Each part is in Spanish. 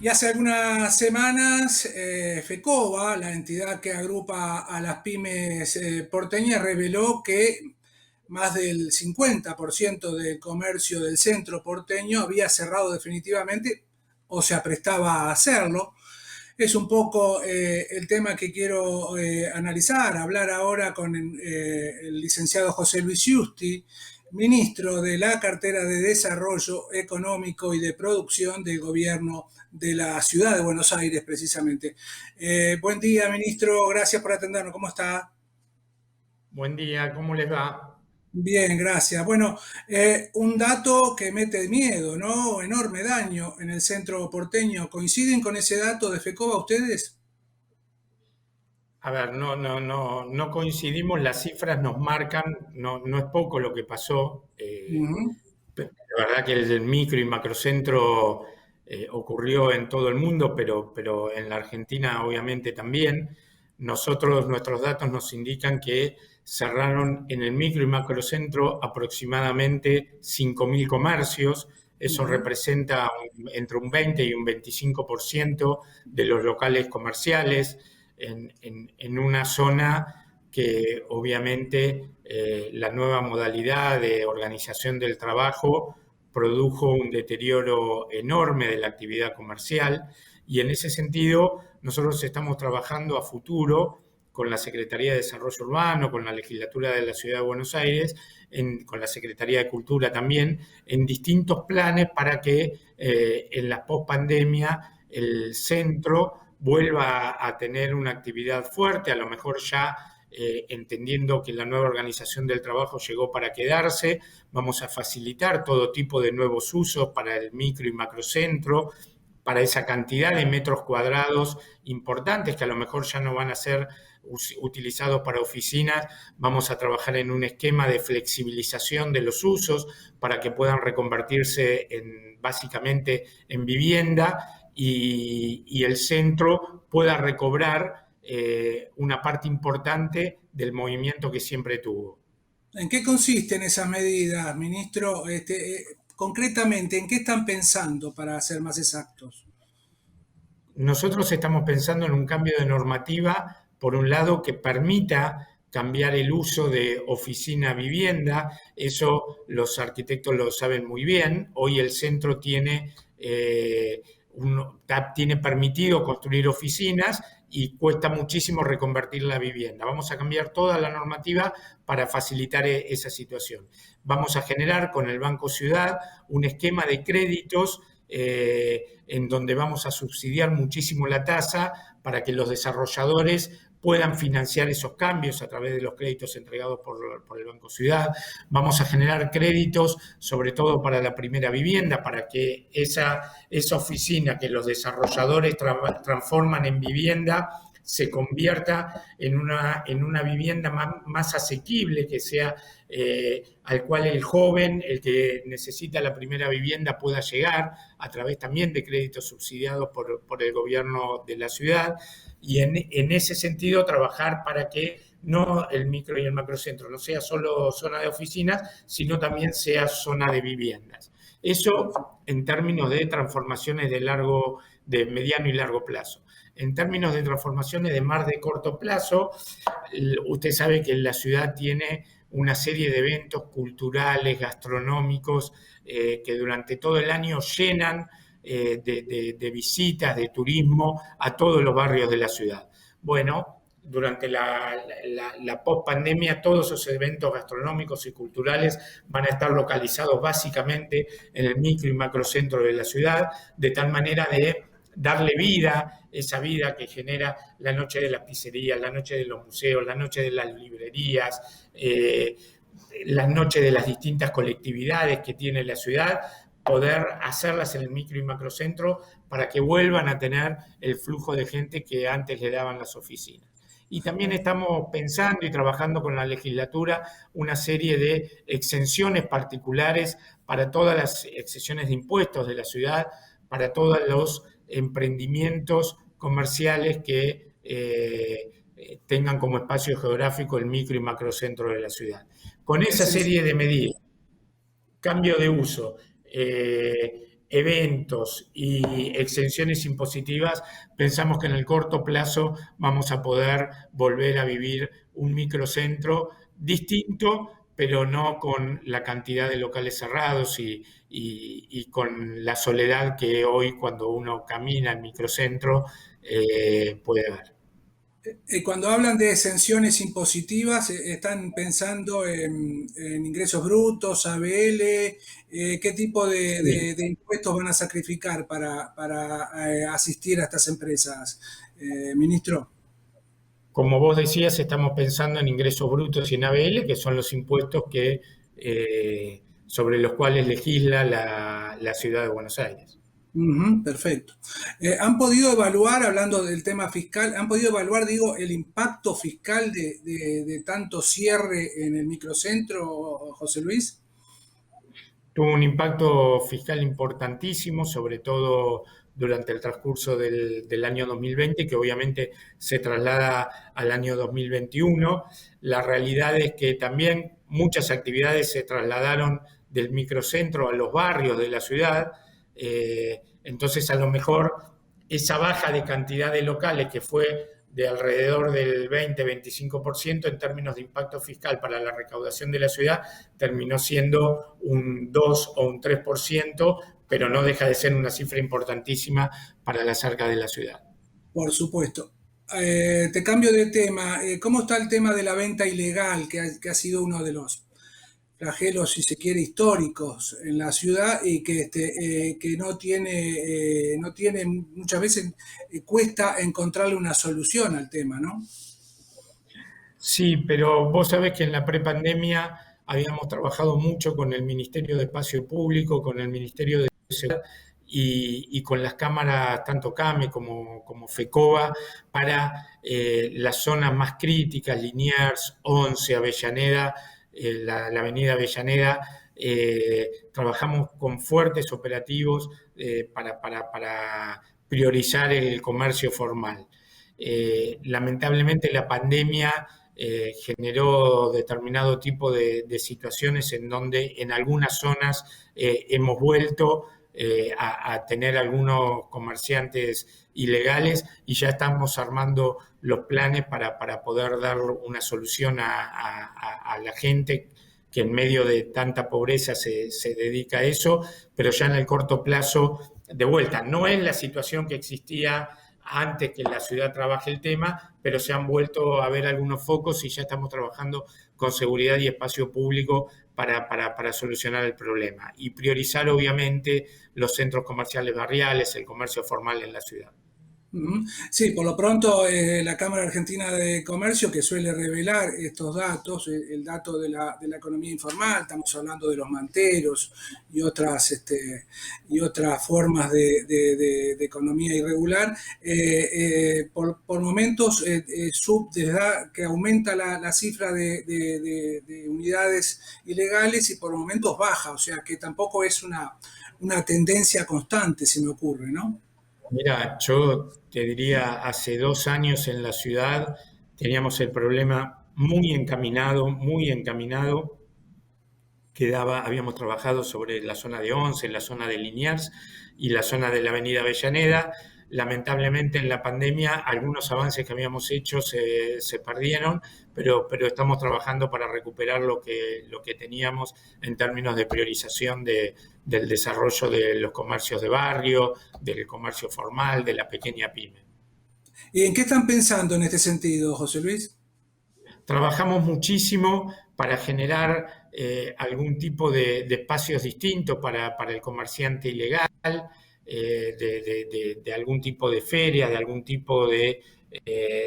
Y hace algunas semanas, FECOBA, la entidad que agrupa a las pymes porteñas, reveló que más del 50% del comercio del centro porteño había cerrado definitivamente o se aprestaba a hacerlo. Es un poco el tema que quiero analizar, hablar ahora con el licenciado José Luis Giusti, ministro de la cartera de Desarrollo Económico y de Producción del Gobierno de la Ciudad de Buenos Aires, precisamente. Buen día, ministro, gracias por atendernos. ¿Cómo está? Buen día, ¿cómo les va? Bien, gracias. Bueno, un dato que mete miedo, ¿no? Enorme daño en el centro porteño. ¿Coinciden con ese dato de FECOBA ustedes? A ver, no coincidimos, las cifras nos marcan, no es poco lo que pasó. Ujú. La verdad que el micro y macrocentro ocurrió en todo el mundo, pero en la Argentina obviamente también. Nuestros datos nos indican que cerraron en el micro y macrocentro aproximadamente 5.000 comercios. Eso Ujú. representa entre un 20 y un 25% de los locales comerciales en una zona que obviamente la nueva modalidad de organización del trabajo produjo un deterioro enorme de la actividad comercial y en ese sentido nosotros estamos trabajando a futuro con la Secretaría de Desarrollo Urbano, con la Legislatura de la Ciudad de Buenos Aires, con la Secretaría de Cultura también, en distintos planes para que en la pospandemia el centro vuelva a tener una actividad fuerte, a lo mejor ya entendiendo que la nueva organización del trabajo llegó para quedarse, vamos a facilitar todo tipo de nuevos usos para el micro y macrocentro, para esa cantidad de metros cuadrados importantes que a lo mejor ya no van a ser utilizados para oficinas, vamos a trabajar en un esquema de flexibilización de los usos para que puedan reconvertirse básicamente en vivienda y el centro pueda recobrar una parte importante del movimiento que siempre tuvo. ¿En qué consisten esas medidas, ministro? Concretamente, ¿en qué están pensando para ser más exactos? Nosotros estamos pensando en un cambio de normativa, por un lado, que permita cambiar el uso de oficina a vivienda. Eso los arquitectos lo saben muy bien. Hoy el centro tiene permitido construir oficinas y cuesta muchísimo reconvertir la vivienda. Vamos a cambiar toda la normativa para facilitar esa situación. Vamos a generar con el Banco Ciudad un esquema de créditos en donde vamos a subsidiar muchísimo la tasa para que los desarrolladores puedan financiar esos cambios a través de los créditos entregados por el Banco Ciudad. Vamos a generar créditos, sobre todo para la primera vivienda, para que esa oficina que los desarrolladores transforman en vivienda se convierta en una vivienda más asequible, que sea al cual el joven, el que necesita la primera vivienda, pueda llegar a través también de créditos subsidiados por el gobierno de la ciudad y en ese sentido trabajar para que no el micro y el macrocentro no sea solo zona de oficinas, sino también sea zona de viviendas. Eso en términos de transformaciones de mediano y largo plazo. En términos de transformaciones de más de corto plazo, usted sabe que la ciudad tiene una serie de eventos culturales, gastronómicos, que durante todo el año llenan de visitas, de turismo a todos los barrios de la ciudad. Bueno, durante la post-pandemia, todos esos eventos gastronómicos y culturales van a estar localizados básicamente en el micro y macrocentro de la ciudad, de tal manera de darle vida, esa vida que genera la noche de las pizzerías, la noche de los museos, la noche de las librerías, las noches de las distintas colectividades que tiene la ciudad, poder hacerlas en el micro y macrocentro para que vuelvan a tener el flujo de gente que antes le daban las oficinas. Y también estamos pensando y trabajando con la legislatura una serie de exenciones particulares para todas las exenciones de impuestos de la ciudad, para todos los emprendimientos comerciales que tengan como espacio geográfico el micro y macrocentro de la ciudad. Con esa Es, serie de medidas, cambio de uso, eventos y exenciones impositivas, pensamos que en el corto plazo vamos a poder volver a vivir un microcentro distinto, pero no con la cantidad de locales cerrados y con la soledad que hoy cuando uno camina en microcentro puede haber. Cuando hablan de exenciones impositivas, ¿están pensando en ingresos brutos, ABL? ¿Qué tipo Sí. de impuestos van a sacrificar para asistir a estas empresas, ministro? Como vos decías, estamos pensando en ingresos brutos y en ABL, que son los impuestos sobre los cuales legisla la ciudad de Buenos Aires. Ujú, perfecto. ¿Han podido evaluar, hablando del tema fiscal, han podido evaluar, digo, el impacto fiscal de tanto cierre en el microcentro, José Luis? Tuvo un impacto fiscal importantísimo, sobre todo durante el transcurso del año 2020, que obviamente se traslada al año 2021. La realidad es que también muchas actividades se trasladaron del microcentro a los barrios de la ciudad. Entonces, a lo mejor esa baja de cantidad de locales que fue de alrededor del 20-25% en términos de impacto fiscal para la recaudación de la ciudad, terminó siendo un 2 o un 3%, pero no deja de ser una cifra importantísima para las arcas de la ciudad. Por supuesto. Te cambio de tema. ¿Cómo está el tema de la venta ilegal, que ha sido uno de los flagelos, si se quiere, históricos en la ciudad y que no tiene muchas veces cuesta encontrarle una solución al tema, ¿no? Sí, pero vos sabés que en la prepandemia habíamos trabajado mucho con el Ministerio de Espacio Público, con el Ministerio de Seguridad y con las cámaras, tanto CAME como FECOBA, para las zonas más críticas, Liniers, 11, Avellaneda, la avenida Avellaneda. Trabajamos con fuertes operativos para priorizar el comercio formal. Lamentablemente la pandemia generó determinado tipo de situaciones en donde en algunas zonas hemos vuelto a tener algunos comerciantes ilegales y ya estamos armando los planes para poder dar una solución a la gente que en medio de tanta pobreza se dedica a eso, pero ya en el corto plazo, de vuelta, no es la situación que existía antes que la ciudad trabaje el tema, pero se han vuelto a ver algunos focos y ya estamos trabajando con seguridad y espacio público para solucionar el problema y priorizar obviamente los centros comerciales barriales, el comercio formal en la ciudad. Ujú. Sí, por lo pronto la Cámara Argentina de Comercio que suele revelar estos datos, el dato de la economía informal, estamos hablando de los manteros y y otras formas de economía irregular, por momentos les da que aumenta la cifra de unidades ilegales y por momentos baja, o sea que tampoco es una tendencia constante, se me ocurre, ¿no? Mira, yo te diría, hace 2 años en la ciudad teníamos el problema muy encaminado, habíamos trabajado sobre la zona de Once, la zona de Liniers y la zona de la avenida Avellaneda. Lamentablemente en la pandemia algunos avances que habíamos hecho se perdieron, pero estamos trabajando para recuperar lo que teníamos en términos de priorización del desarrollo de los comercios de barrio, del comercio formal, de la pequeña pyme. ¿Y en qué están pensando en este sentido, José Luis? Trabajamos muchísimo para generar algún tipo de espacios distintos para el comerciante ilegal, de algún tipo de feria, de algún tipo de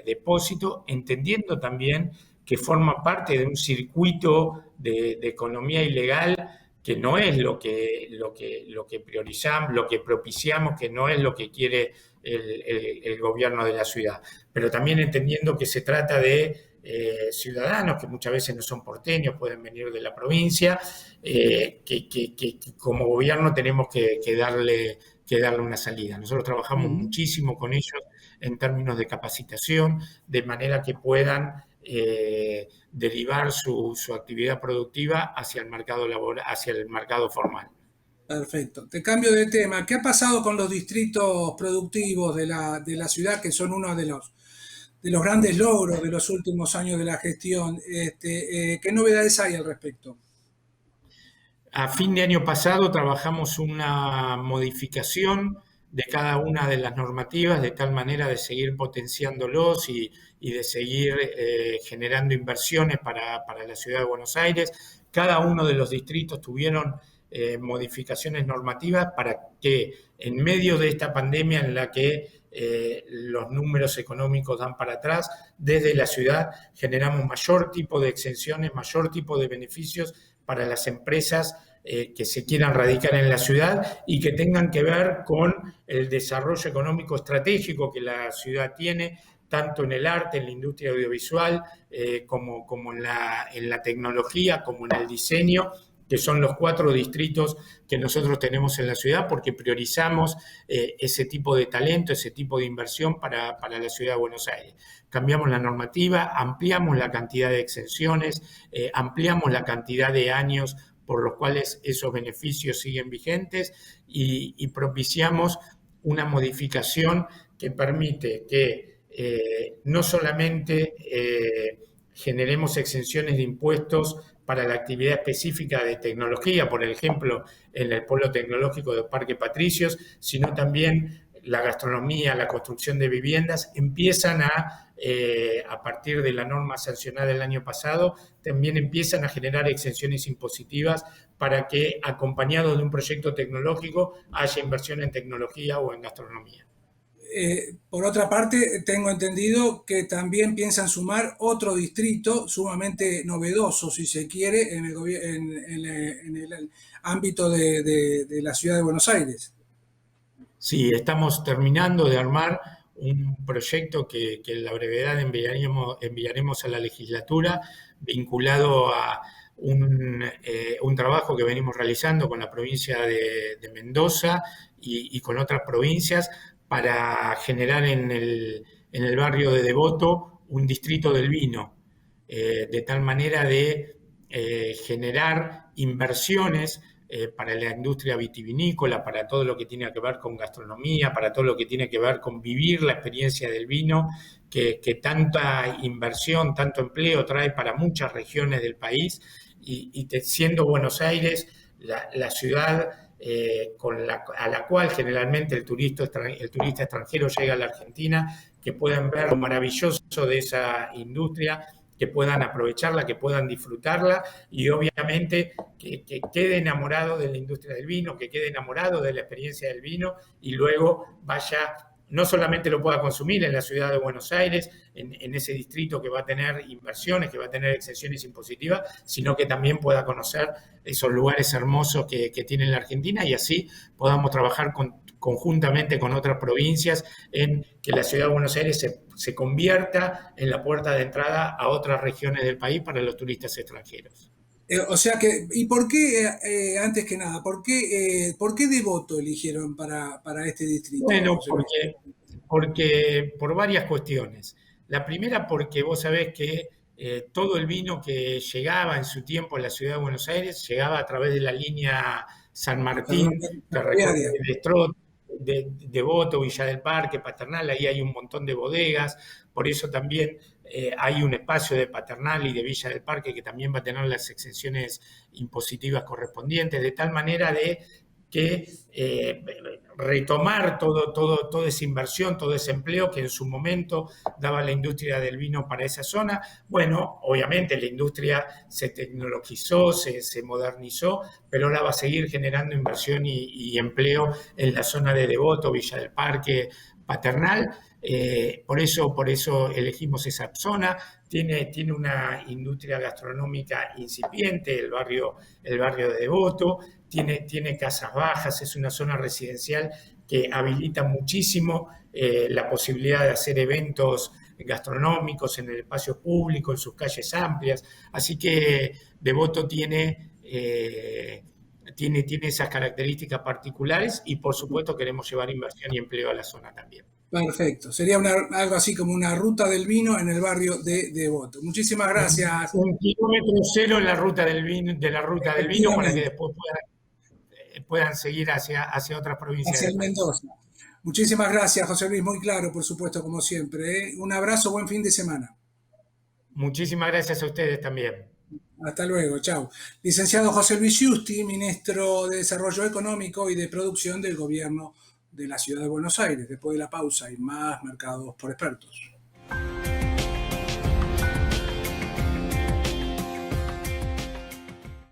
depósito, entendiendo también que forma parte de un circuito de economía ilegal que no es lo que priorizamos, lo que propiciamos, que no es lo que quiere el gobierno de la ciudad. Pero también entendiendo que se trata de ciudadanos que muchas veces no son porteños, pueden venir de la provincia, que como gobierno tenemos que darle una salida. Nosotros trabajamos Ujú. muchísimo con ellos en términos de capacitación, de manera que puedan derivar su actividad productiva hacia el mercado laboral, hacia el mercado formal. Perfecto. Te cambio de tema. ¿Qué ha pasado con los distritos productivos de la ciudad, que son uno de los grandes logros de los últimos años de la gestión? ¿Qué novedades hay al respecto? A fin de año pasado trabajamos una modificación de cada una de las normativas de tal manera de seguir potenciándolos y de seguir generando inversiones para la ciudad de Buenos Aires. Cada uno de los distritos tuvieron modificaciones normativas para que en medio de esta pandemia en la que los números económicos dan para atrás, desde la ciudad generamos mayor tipo de exenciones, mayor tipo de beneficios para las empresas que se quieran radicar en la ciudad y que tengan que ver con el desarrollo económico estratégico que la ciudad tiene, tanto en el arte, en la industria audiovisual, como en la tecnología, como en el diseño, que son los 4 distritos que nosotros tenemos en la ciudad, porque priorizamos ese tipo de talento, ese tipo de inversión para la ciudad de Buenos Aires. Cambiamos la normativa, ampliamos la cantidad de exenciones, ampliamos la cantidad de años por los cuales esos beneficios siguen vigentes y propiciamos una modificación que permite que no solamente generemos exenciones de impuestos para la actividad específica de tecnología, por ejemplo, en el polo tecnológico de Parque Patricios, sino también la gastronomía, la construcción de viviendas, empiezan a partir de la norma sancionada el año pasado, también empiezan a generar exenciones impositivas para que, acompañado de un proyecto tecnológico, haya inversión en tecnología o en gastronomía. Por otra parte, tengo entendido que también piensan sumar otro distrito sumamente novedoso, si se quiere, en el ámbito de la ciudad de Buenos Aires. Sí, estamos terminando de armar un proyecto que en la brevedad enviaremos a la legislatura vinculado a un trabajo que venimos realizando con la provincia de Mendoza y con otras provincias para generar en el barrio de Devoto un distrito del vino, de tal manera de generar inversiones para la industria vitivinícola, para todo lo que tiene que ver con gastronomía, para todo lo que tiene que ver con vivir la experiencia del vino, que tanta inversión, tanto empleo trae para muchas regiones del país y siendo Buenos Aires la ciudad a la cual generalmente el turista extranjero llega a la Argentina, que puedan ver lo maravilloso de esa industria, que puedan aprovecharla, que puedan disfrutarla y obviamente que quede enamorado de la industria del vino, que quede enamorado de la experiencia del vino y luego vaya, no solamente lo pueda consumir en la ciudad de Buenos Aires, en ese distrito que va a tener inversiones, que va a tener exenciones impositivas, sino que también pueda conocer esos lugares hermosos que tiene la Argentina y así podamos trabajar conjuntamente con otras provincias en que la ciudad de Buenos Aires se convierta en la puerta de entrada a otras regiones del país para los turistas extranjeros. O sea que, ¿y por qué, antes que nada, por qué Devoto eligieron para este distrito? Bueno, porque por varias cuestiones. La primera porque vos sabés que todo el vino que llegaba en su tiempo a la ciudad de Buenos Aires llegaba a través de la línea San Martín, que recorre Ferroviaria. el Estrot, de Devoto, Villa del Parque, Paternal, ahí hay un montón de bodegas, por eso también hay un espacio de Paternal y de Villa del Parque que también va a tener las exenciones impositivas correspondientes, de tal manera de que retomar toda esa inversión, todo ese empleo que en su momento daba la industria del vino para esa zona. Bueno, obviamente la industria se tecnologizó, se modernizó, pero ahora va a seguir generando inversión y empleo en la zona de Devoto, Villa del Parque, Paternal. Por eso elegimos esa zona. Tiene una industria gastronómica incipiente, el barrio de Devoto, tiene casas bajas, es una zona residencial que habilita muchísimo la posibilidad de hacer eventos gastronómicos en el espacio público, en sus calles amplias. Así que Devoto tiene esas características particulares y por supuesto queremos llevar inversión y empleo a la zona también. Perfecto. Sería algo así como una ruta del vino en el barrio de Devoto. Muchísimas gracias. Un kilómetro cero en la ruta del vino, para que después puedan seguir hacia otras provincias Hacia del el país. Mendoza. Muchísimas gracias, José Luis, muy claro, por supuesto, como siempre, ¿eh? Un abrazo, buen fin de semana. Muchísimas gracias a ustedes también. Hasta luego, chao. Licenciado José Luis Giusti, ministro de Desarrollo Económico y de Producción del Gobierno de la Ciudad de Buenos Aires. Después de la pausa y más Mercados por Expertos.